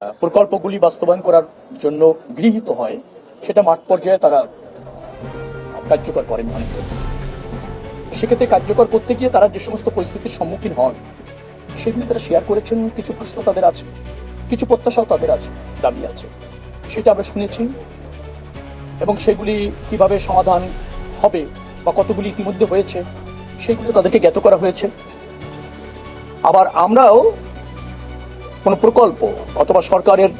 প্রকল্পগুলি বাস্তবায়ন করার জন্য গৃহীত হয় সেটা মাঠ পর্যায়ে তারা কার্যকর করেন অনেক ক্ষেত্রে। সেক্ষেত্রে কার্যকর করতে গিয়ে তারা যে সমস্ত পরিস্থিতির সম্মুখীন হন সেগুলি তারা শেয়ার করেছেন। কিছু প্রশ্ন তাদের আছে, কিছু প্রত্যাশাও তাদের আছে, দাবি আছে, সেটা আমরা শুনেছি এবং সেগুলি কিভাবে সমাধান হবে বা কতগুলি ইতিমধ্যে হয়েছে সেগুলো তাদেরকে জ্ঞাত করা হয়েছে। আবার আমরাও কোন প্রকল্প অথবা সরকারের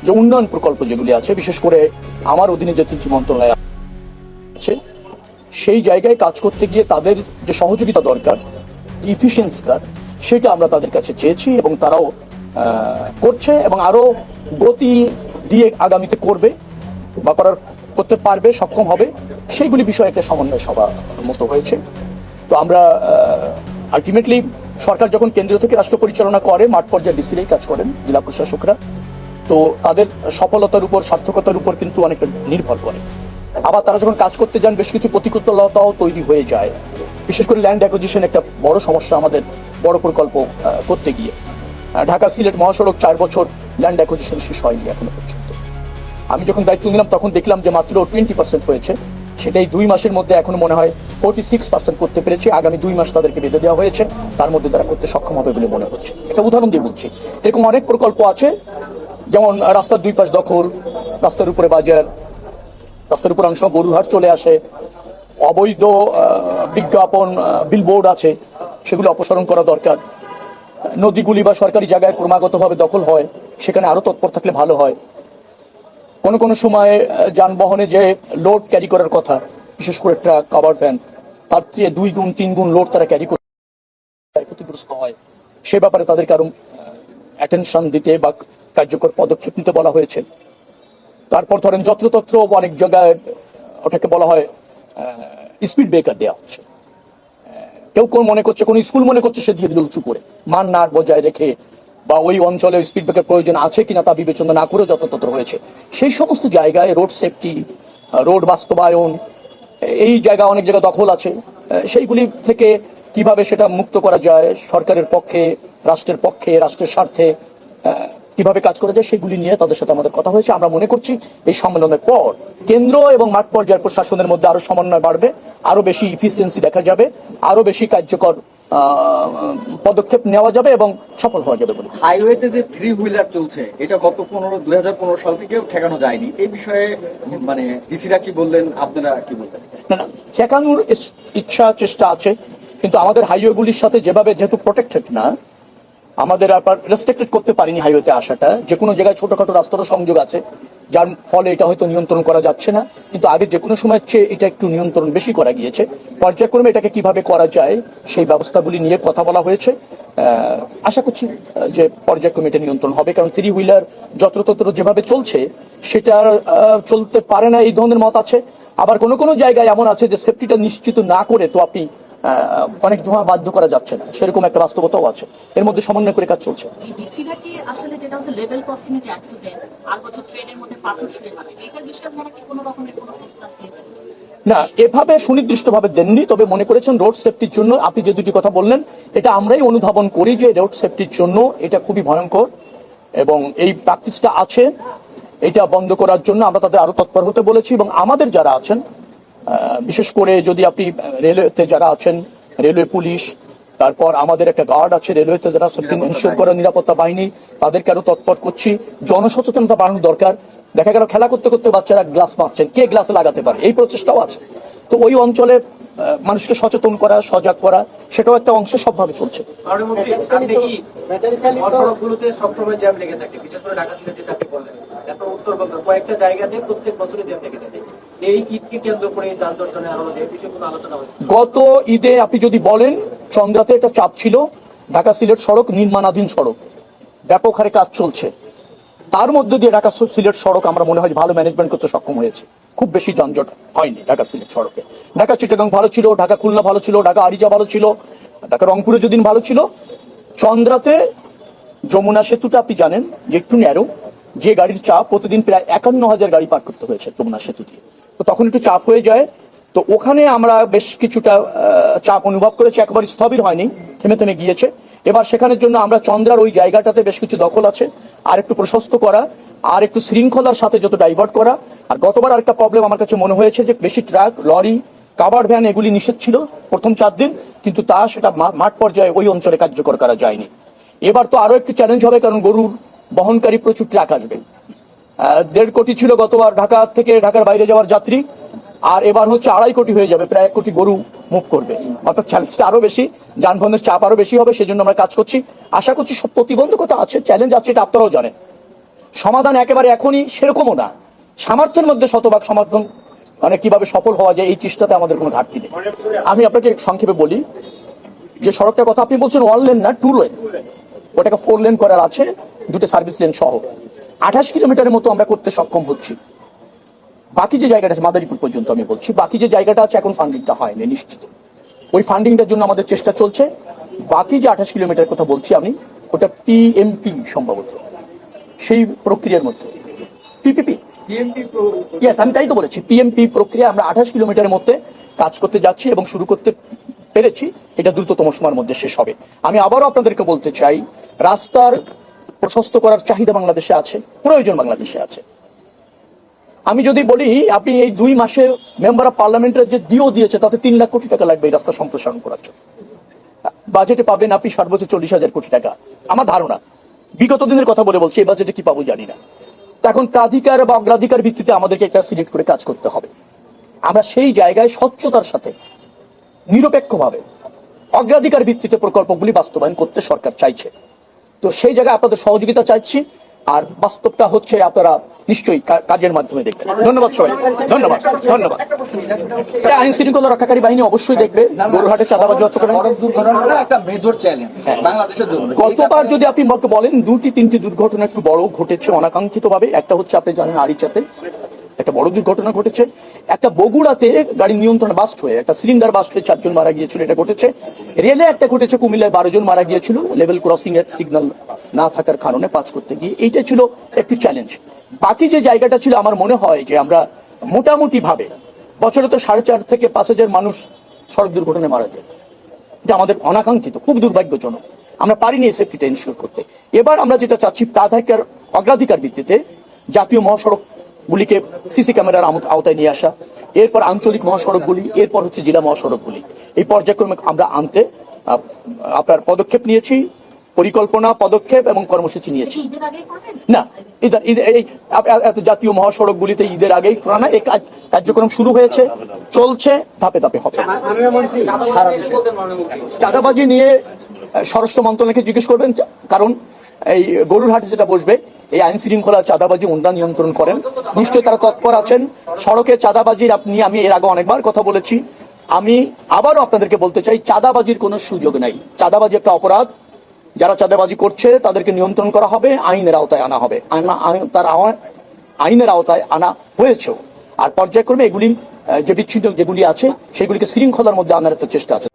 যে উন্নয়ন প্রকল্প যেগুলি আছে, বিশেষ করে আমার অধীনে যে তিনটি মন্ত্রণালয় আছে, সেই জায়গায় কাজ করতে গিয়ে তাদের যে সহযোগিতা দরকার, যে ইফিসিয়েন্সিকার, সেটা আমরা তাদের কাছে চেয়েছি এবং তারাও করছে এবং আরো গতি দিয়ে আগামীতে করবে বা করতে পারবে, সক্ষম হবে। সেইগুলি বিষয়ে একটা সমন্বয় সভা মতো হয়েছে। তো আমরা আলটিমেটলি সরকার যখন কেন্দ্রীয় থেকে রাষ্ট্র পরিচালনা করে, মাঠ পর্যায়ে ডিসিরাই কাজ করেন, জেলা প্রশাসকরা, তো তাদের সফলতার উপর, সার্থকতার উপর কিন্তু অনেকটা নির্ভর করে। আবার তারা যখন কাজ করতে যান বেশ কিছু প্রতিকূলতাও তৈরি হয়ে যায়, বিশেষ করে ল্যান্ড অ্যাকুইজিশন একটা বড় সমস্যা আমাদের বড় প্রকল্প করতে গিয়ে। ঢাকা সিলেট মহাসড়ক 4 বছর ল্যান্ড অ্যাকুইজিশন শেষ হয়নি এখনো পর্যন্ত। আমি যখন দায়িত্ব নিলাম তখন দেখলাম যে মাত্র 20% হয়েছে, সেটাই 2 মাসের মধ্যে এখনো মনে হয় 46% করতে পেরেছে। আগামী 2 মাস তাদেরকে বেঁধে দেওয়া হয়েছে, তার মধ্যে তারা করতে সক্ষম হবে বলে মনে হচ্ছে। একটা উদাহরণ দিয়ে বলছি, এরকম অনেক প্রকল্প আছে, যেমন রাস্তার 2 পাশ দখল, রাস্তার উপরে বাজার, রাস্তার উপর অংশ গরুহাট চলে আসে, অবৈধ বিজ্ঞাপন বিলবোর্ড আছে, সেগুলো অপসারণ করা দরকার। নদীগুলি বা সরকারি জায়গায় ক্রমাগতভাবে দখল হয়, সেখানে আরো তৎপর থাকলে ভালো হয়। কোন সময় যানবাহনে যে লোড ক্যারি করার কথা, বিশেষ করে ট্রাক, কাভার ভ্যান, তার চেয়ে 2 গুণ 3 গুণ লোড তারা ক্যারি করে ক্ষতিগ্রস্ত হয়। সে ব্যাপারে তাদেরকে আরো অ্যাটেনশন দিতে বা কার্যকর পদক্ষেপ নিতে বলা হয়েছে। তারপর ধরেন যত্রতত্র অনেক জায়গায় ওটাকে বলা হয় স্পিড ব্রেকার দেওয়া হচ্ছে। কেউ কোন মনে করছে, কোন স্কুল মনে করছে সে দিয়ে দিল উঁচু করে, মান না বজায় রেখে, বা ওই অঞ্চলে স্পিড ব্রেকার প্রয়োজন আছে কিনা তা বিবেচনা না করে যত্রতত্র হয়েছে। সেই সমস্ত জায়গায় রোড সেফটি, রোড বাস্তবায়ন, এই জায়গা অনেক জায়গা দখল আছে, সেইগুলি থেকে কিভাবে সেটা মুক্ত করা যায়, সরকারের পক্ষে, রাষ্ট্রের পক্ষে, রাষ্ট্রের স্বার্থে কিভাবে কাজ করা যায়, সেগুলি নিয়ে তাদের সাথে আমাদের কথা হয়েছে। আমরা মনে করছি এই সম্মেলনের পর কেন্দ্র এবং মাঠ পর্যায়ের প্রশাসনের মধ্যে আরো সমন্বয় বাড়বে, আরো বেশি ইফিসিয়েন্সি দেখা যাবে, আরো বেশি কার্যকর পদক্ষেপ নেওয়া যাবে এবং সফল হওয়া যাবে বলে। হাইওয়েতে যে 3 হুইলার চলছে, এটা গত 2015 সাল থেকেও ঠেকানো যায়নি। এই বিষয়ে মানে ডিসিরা কি বললেন, আপনারা কি বললেন? না, ঠেকানোর ইচ্ছা চেষ্টা আছে, কিন্তু আমাদের হাইওয়েগুলির সাথে যেভাবে, যেহেতু প্রোটেক্টেড না, আমাদের আবার রেস্ট্রিক্টেড করতে পারিনি হাইওয়েতে আসাটা। যে কোনো জায়গায় ছোটখাটো রাস্তারও সংযোগ আছে, যার ফলে এটা হয়তো নিয়ন্ত্রণ করা যাচ্ছে না, কিন্তু আগে যে কোনো সময়ের চেয়ে এটা একটু নিয়ন্ত্রণ বেশি করা গিয়েছে। পর্যায়ক্রমে এটাকে কিভাবে করা যায় সেই ব্যবস্থাগুলি নিয়ে কথা বলা হয়েছে। আশা করছি যে পর্যায়ক্রমে এটা নিয়ন্ত্রণ হবে, কারণ 3 হুইলার যত্রতত্র যেভাবে চলছে সেটা চলতে পারে না, এই ধরনের মত আছে। আবার কোনো জায়গায় এমন আছে যে সেফটিটা নিশ্চিত না করে তো আপনি অনেক ধোঁয়া বাধ্য করা যাচ্ছে না, সেরকম একটা বাস্তবতাও আছে। এর মধ্যে সমন্বয় করে কাজ চলছে। ডিসিরা কি আসলে যেটা হচ্ছে লেভেল ক্রসিং এর যে অ্যাক্সিডেন্ট, আর বছর ট্রেনের মধ্যে পাথর ছুঁড়ে মারে, এইটার বিষয়ে মনে কি কোনো রকমের কোনো প্রস্তাব দিয়েছে? না, এভাবে সুনির্দিষ্টভাবে দেননি, তবে মনে করেছেন রোড সেফটির জন্য। আপনি যে দুটি কথা বললেন, এটা আমরাই অনুধাবন করি যে রোড সেফটির জন্য এটা খুবই ভয়ঙ্কর এবং এই প্র্যাকটিসটা আছে। এটা বন্ধ করার জন্য আমরা তাদের আরো তৎপর হতে বলেছি এবং আমাদের যারা আছেন, বিশেষ করে যদি আপনি রেলওয়েতে যারা আছেন, রেলওয়ে পুলিশ, তারপর আমাদের একটা গার্ড আছে রেলওয়েতে যারা সেফটি এনশিওর করার, নিরাপত্তা বাহিনী, তাদেরকে আরো তৎপর করছি। জনসচেতনতা বাড়ানো দরকার। দেখা গেল খেলা করতে করতে বাচ্চারা গ্লাস মারছেন, কে গ্লাসে লাগাতে পারে, এই প্রচেষ্টাও আছে। তো ওই অঞ্চলে মানুষকে সচেতন করা, সজাগ করা, সেটাও একটা অংশ সবভাবে চলছে। সবসময় জ্যাম লেগে থাকে, বিশেষ করে ঢাকা সিলেট যেটা আপনি বললেন, এত উত্তরবঙ্গ কয়েকটা জায়গাতে প্রত্যেক বছরই জ্যাম লেগে থাকে। এই ঈদকে কেন্দ্র করে যানজটের আরো যে বিষয়ে কোনো আলোচনা হয়েছে? গত ঈদে আপনি যদি বলেন, চন্দ্রাতে একটা চাপ ছিল। ঢাকা সিলেট সড়ক নির্মাণাধীন সড়ক, ব্যাপক হারে কাজ চলছে। তার মধ্যে দিয়ে ঢাকা সিলেট সড়ক আমরা মনে হয় ভালো ম্যানেজমেন্ট করতে সক্ষম হয়েছে, খুব বেশি যানজট হয়নি ঢাকা সিলেট সড়কে। ঢাকা চিটাগাং ভালো ছিল, ঢাকা খুলনা ভালো ছিল, ঢাকা আরিচা ভালো ছিল, ঢাকা রংপুরে যেদিন ভালো ছিল। চন্দ্রাতে যমুনা সেতুটা আপনি জানেন যে একটু ন্যারো, যে গাড়ির চাপ প্রতিদিন প্রায় 51,000 গাড়ি পার করতে হয়েছে যমুনা সেতু দিয়ে, তো তখন একটু চাপ হয়ে যায়। তো ওখানে আমরা বেশ কিছুটা চাপ অনুভব করেছি, একবার স্থবির হয়নি, থেমে থেমে গিয়েছে। এবার সেখানের জন্য আমরা চন্দ্রার ওই জায়গাটাতে বেশ কিছু দখল আছে, আর একটু প্রশস্ত করা, আর একটু শৃঙ্খলার সাথে যত ডাইভার্ট করা। আর গতবার আরেকটা প্রবলেম আমার কাছে মনে হয়েছে যে বেশি ট্রাক, লরি, কাভার্ড ভ্যান এগুলি নিষেধ ছিল প্রথম 4 দিন, কিন্তু সেটা মাঠ পর্যায়ে ওই অঞ্চলে কার্যকর করা যায়নি। এবার তো আরো একটু চ্যালেঞ্জ হবে, কারণ গরুর বহনকারী প্রচুর ট্রাক আসবে। 1.5 কোটি ছিল গতবার ঢাকা থেকে ঢাকার বাইরে যাওয়ার যাত্রী, আর এবার হচ্ছে 2.5 কোটি হয়ে যাবে, প্রায় 1 কোটি গরু মুভ করবে। অর্থাৎ চ্যালেঞ্জটা আরো বেশি, যানবাহনের চাপ আরো বেশি হবে, সেজন্য আমরা কাজ করছি। আশা করছি সব প্রতিবন্ধকতা আছে, চ্যালেঞ্জ আছে, এটা আপনারাও জানেন। সমাধান একেবারে এখনই সেরকমও না, সামর্থ্যের মধ্যে শতভাগ সমাধান মানে কিভাবে সফল হওয়া যায় এই চেষ্টাতে আমাদের কোনো ঘাটতি নেই। আমি আপনাকে সংক্ষেপে বলি যে সড়কটার কথা আপনি বলছেন 1 লেন না 2 লেন, ওটাকে 4 লেন করার আছে, 2টে সার্ভিস লেন সহ 28 কিলোমিটারের মতো আমরা করতে সক্ষম হচ্ছি। বাকি যে জায়গাটা আছে মাদারীপুর পর্যন্ত আমি বলছি, বাকি যে জায়গাটা আছে এখন ফান্ডিংটা হয়নি নিশ্চিত, ওই ফান্ডিংটার জন্য আমাদের চেষ্টা চলছে। বাকি যে 28 কিলোমিটার কথা বলছি আমি, ওটা পিএমপি সম্ভবত সেই প্রক্রিয়ার মধ্যে, পিপিপি, ইয়েস আমি তাই তো বলেছি, পিএমপি প্রক্রিয়া আমরা 28 কিলোমিটারের মধ্যে কাজ করতে যাচ্ছি এবং শুরু করতে পেরেছি। এটা দ্রুততম সময়ের মধ্যে শেষ হবে। আমি আবারও আপনাদেরকে বলতে চাই, রাস্তার প্রশস্ত করার চাহিদা বাংলাদেশে আছে, প্রয়োজন বাংলাদেশে আছে। আমি যদি বলি আপনি এই 2 মাসে মেম্বার অফ পার্লামেন্টের যে ডিও দিয়েছে তাতে 3 লাখ কোটি টাকা লাগবে এই রাস্তা সম্প্রসারণ করার জন্য। বাজেটে পাবেন আপনি সর্বোচ্চ 40,000 কোটি টাকা আমার ধারণা, বিগত দিনের কথা বলে বলছি, এই বাজেটে কি পাবো জানি না। এখন প্রাধিকার বা অগ্রাধিকার ভিত্তিতে আমাদেরকে একটা সিলেক্ট করে কাজ করতে হবে। আমরা সেই জায়গায় স্বচ্ছতার সাথে নিরপেক্ষভাবে অগ্রাধিকার ভিত্তিতে প্রকল্পগুলি বাস্তবায়ন করতে সরকার চাইছে। তো সেই জায়গায় আপনাদের সহযোগিতা চাইছি, আর বাস্তবটা হচ্ছে আপনারা নিশ্চয়ই কাজের মাধ্যমে দেখবেন। ধন্যবাদ সবাই, ধন্যবাদ ধন্যবাদ। এটা আইন শৃঙ্খলা রক্ষাকারী বাহিনী অবশ্যই দেখবে। গরুহাটে চাঁদাবাজি সড়ক দুর্ঘটনাটা একটা মেজর চ্যালেঞ্জ বাংলাদেশের জন্য। গতবার যদি আপনি বলেন 2-3টি দুর্ঘটনা একটু বড় ঘটেছে অনাকাঙ্ক্ষিত ভাবে। একটা হচ্ছে আপনি জানেন আরিচাতে একটা বড় দুর্ঘটনা ঘটেছে, একটা বগুড়াতে গাড়ি নিয়ন্ত্রণ বাস্ট হয়ে একটা সিলিন্ডার বাস্ট হয়ে 4 জন মারা গিয়েছিল, এটা ঘটেছে। রেলে একটা ঘটেছে, কুমিল্লায় 12 জন মারা গিয়েছিল লেভেল ক্রসিং এর সিগন্যাল না থাকার কারণে পাস করতে গিয়ে। এইটা ছিল একটু চ্যালেঞ্জ। বাকি যে জায়গাটা ছিল আমার মনে হয় যে আমরা মোটামুটি ভাবে বছরে তো 4.5 থেকে 5,000 মানুষ সড়ক দুর্ঘটনায় মারা যায়। এটা আমাদের অনাকাঙ্ক্ষিত, খুব দুর্ভাগ্যজনক। আমরা পারিনি এই সেফটিটা ইনশিওর করতে। এবার আমরা যেটা চাচ্ছি প্রাধিকার অগ্রাধিকার ভিত্তিতে জাতীয় মহাসড়ক গুলিকে সিসি ক্যামেরার আওতায় নিয়ে আসা, এরপর আঞ্চলিক মহাসড়কগুলি, এরপর হচ্ছে জেলা মহাসড়কগুলি, এই পর্যায়ক্রমে আমরা আনতে আপনার পদক্ষেপ নিয়েছি, পরিকল্পনা, পদক্ষেপ এবং কর্মসূচি নিয়েছি। ঈদের আগেই করবেন না, এই জাতীয় মহাসড়কগুলিতে ঈদের আগেই না, এই কার্যক্রম শুরু হয়েছে, চলছে, ধাপে ধাপে হবে। চাঁদাবাজি নিয়ে স্বরাষ্ট্র মন্ত্রণালয়কে জিজ্ঞেস করবেন, কারণ এই গরুরহাটে যেটা বসবে এই আইন শৃঙ্খলা চাঁদাবাজি ওনারা নিয়ন্ত্রণ করেন, নিশ্চয়ই তারা তৎপর আছেন। সড়কে চাঁদাবাজির নিয়ে আমি এর আগে অনেকবার কথা বলেছি। আমি আবারও আপনাদেরকে বলতে চাই, চাঁদাবাজির কোনো সুযোগ নাই। চাঁদাবাজি একটা অপরাধ, যারা চাঁদাবাজি করছে তাদেরকে নিয়ন্ত্রণ করা হবে, আইনের আওতায় আনা হবে, আইনের আওতায় আনা হয়েছেও। আর পর্যায়ক্রমে এগুলি যে বিচ্ছিন্ন যেগুলি আছে সেগুলিকে শৃঙ্খলার মধ্যে আনার একটা চেষ্টা আছে।